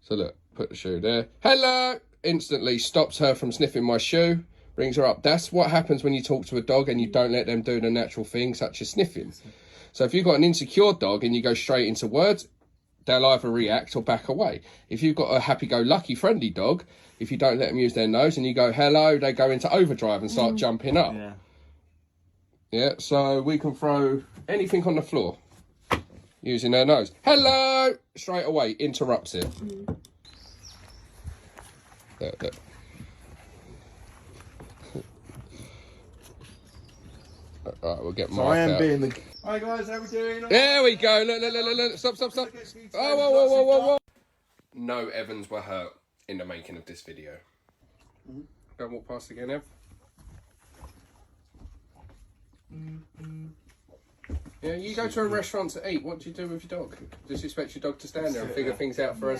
So look, put the shoe there. Hello! Instantly stops her from sniffing my shoe, brings her up. That's what happens when you talk to a dog and you don't let them do the natural thing, such as sniffing. So if you've got an insecure dog and you go straight into words, they'll either react or back away. If you've got a happy-go-lucky, friendly dog, if you don't let them use their nose and you go, hello, they go into overdrive and start jumping up. Yeah, so we can throw anything on the floor using their nose. Hello! Straight away, interrupts it. Look. Alright, we'll get Mike I am out. being the... Hi guys, how we doing? There we go. Look. Stop. Oh, whoa. No Evans were hurt in the making of this video. Go and walk past again, Ev. Yeah, you go to a restaurant to eat. What do you do with your dog? Just expect your dog to stand there and figure things out for us.